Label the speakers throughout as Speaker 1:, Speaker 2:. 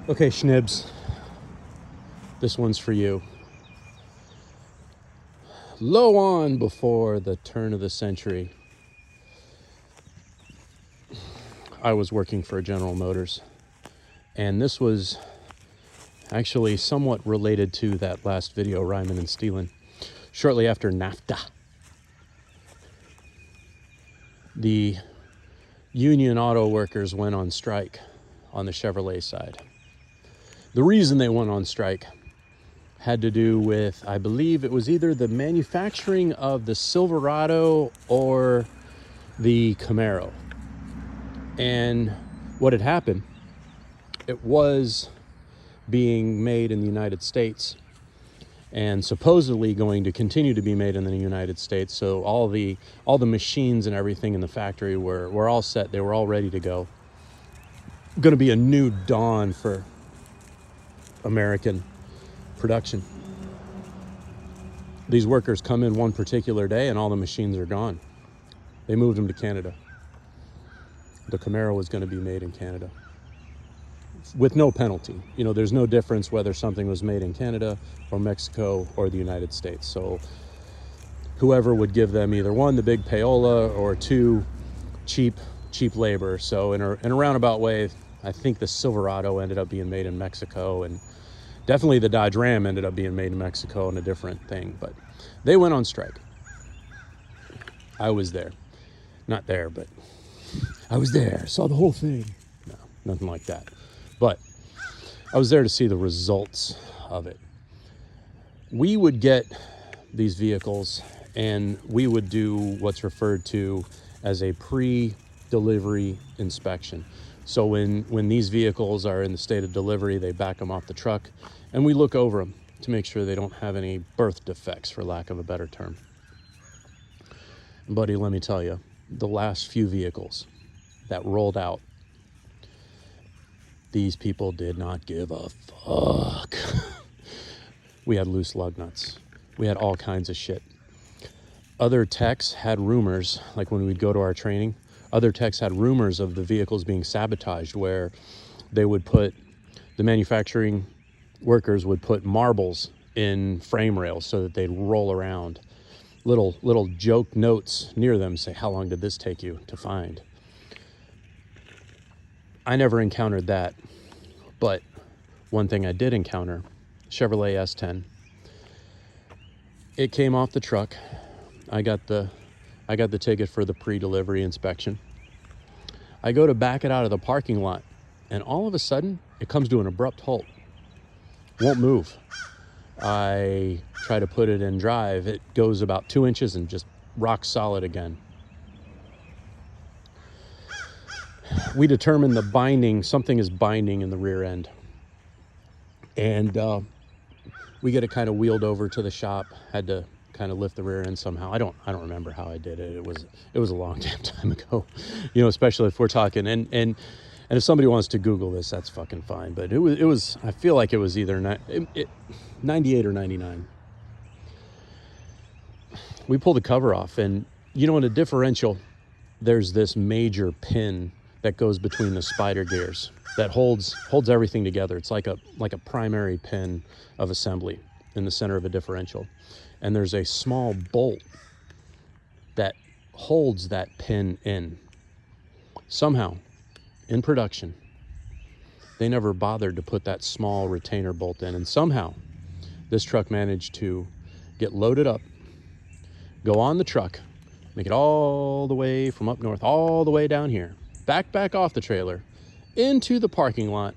Speaker 1: Okay, Schnibs, this one's for you. Low on before the turn of the century, I was working for General Motors, and this was actually somewhat related to that last video, Ryman and Steelan. Shortly after NAFTA, the union auto workers went on strike on the Chevrolet side. The reason they went on strike had to do with, I believe it was either the manufacturing of the Silverado or the Camaro. And what had happened, it was being made in the United States and supposedly going to continue to be made in the United States. So all the machines and everything in the factory were all set. They were all ready to go. Going to be a new dawn for American production. These workers come in one particular day and all the machines are gone. They moved them to Canada. The Camaro was going to be made in Canada with no penalty. You know, there's no difference whether something was made in Canada or Mexico or the United States. So whoever would give them either one, the big payola, or two, cheap labor. So in a roundabout way, I think the Silverado ended up being made in Mexico, and definitely the Dodge Ram ended up being made in Mexico in a different thing. But they went on strike. I was there. Not there, but I was there. Saw the whole thing. No, nothing like that. But I was there to see the results of it. We would get these vehicles and we would do what's referred to as a pre-delivery inspection. So when these vehicles are in the state of delivery, they back them off the truck and we look over them to make sure they don't have any birth defects, for lack of a better term. Buddy, let me tell you, the last few vehicles that rolled out, these people did not give a fuck. We had loose lug nuts. We had all kinds of shit. Other techs had rumors, like when we'd go to our training, other techs had rumors of the vehicles being sabotaged, where they would put, the manufacturing workers would put marbles in frame rails so that they'd roll around. Little joke notes near them say, how long did this take you to find? I never encountered that, but one thing I did encounter, Chevrolet S10. It came off the truck. I got the ticket for the pre-delivery inspection. I go to back it out of the parking lot, and all of a sudden, it comes to an abrupt halt. Won't move. I try to put it in drive. It goes about 2 inches and just rock solid again. We determined the binding, something is binding in the rear end. And we get it kind of wheeled over to the shop. Had to kind of lift the rear end somehow. I don't remember how I did it. It was a long damn time ago. You know, especially if we're talking and if somebody wants to Google this, that's fucking fine. But it was I feel like it was either 98 or 99. We pulled the cover off, and you know, in a differential, there's this major pin that goes between the spider gears that holds everything together. It's like a primary pin of assembly in the center of a differential. And there's a small bolt that holds that pin in. Somehow, in production, they never bothered to put that small retainer bolt in. And somehow, this truck managed to get loaded up, go on the truck, make it all the way from up north, all the way down here, back off the trailer, into the parking lot,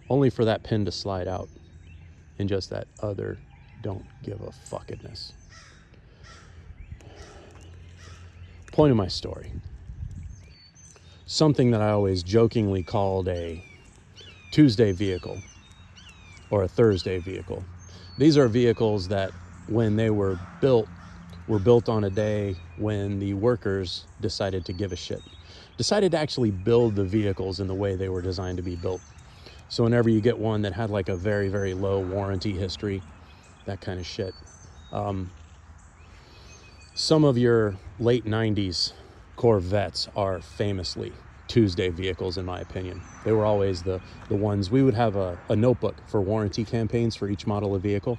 Speaker 1: only for that pin to slide out in just that other don't give a fuckedness. Point of my story. Something that I always jokingly called a Tuesday vehicle or a Thursday vehicle. These are vehicles that, when they were built on a day when the workers decided to give a shit. Decided to actually build the vehicles in the way they were designed to be built. So whenever you get one that had like a very, very low warranty history, that kind of shit. Some of your late 90s Corvettes are famously Tuesday vehicles, in my opinion. They were always the ones. We would have a notebook for warranty campaigns for each model of vehicle.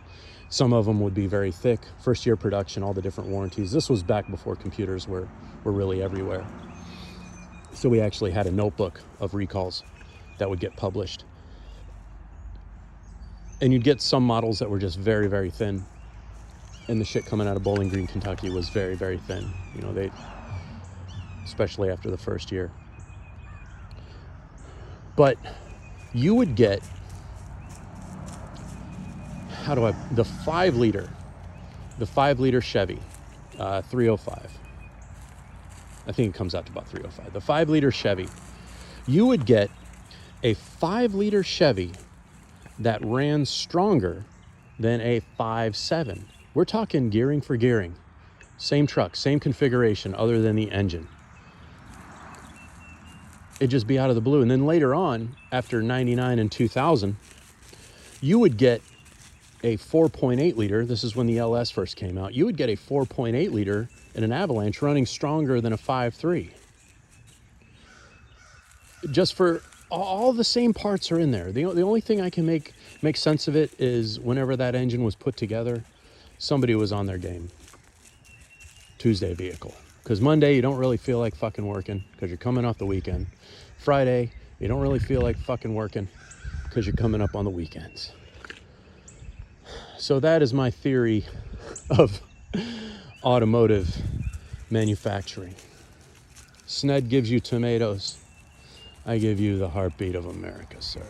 Speaker 1: Some of them would be very thick, first year production, all the different warranties. This was back before computers were really everywhere. So we actually had a notebook of recalls that would get published. And you'd get some models that were just very, very thin. And the shit coming out of Bowling Green, Kentucky was very, very thin. You know, they, especially after the first year. But you would get, the 5 liter Chevy, 305. I think it comes out to about 305. The 5 liter Chevy, you would get a 5 liter Chevy that ran stronger than a 5.7. We're talking gearing for gearing. Same truck, same configuration other than the engine. It'd just be out of the blue. And then later on, after 99 and 2000, you would get a 4.8 liter. This is when the LS first came out. You would get a 4.8 liter in an Avalanche running stronger than a 5.3. Just for all the same parts are in there. The only thing I can make sense of it is whenever that engine was put together, somebody was on their game. Tuesday vehicle. Because Monday, you don't really feel like fucking working because you're coming off the weekend. Friday, you don't really feel like fucking working because you're coming up on the weekends. So that is my theory of automotive manufacturing. SNED gives you tomatoes. I give you the heartbeat of America, sir.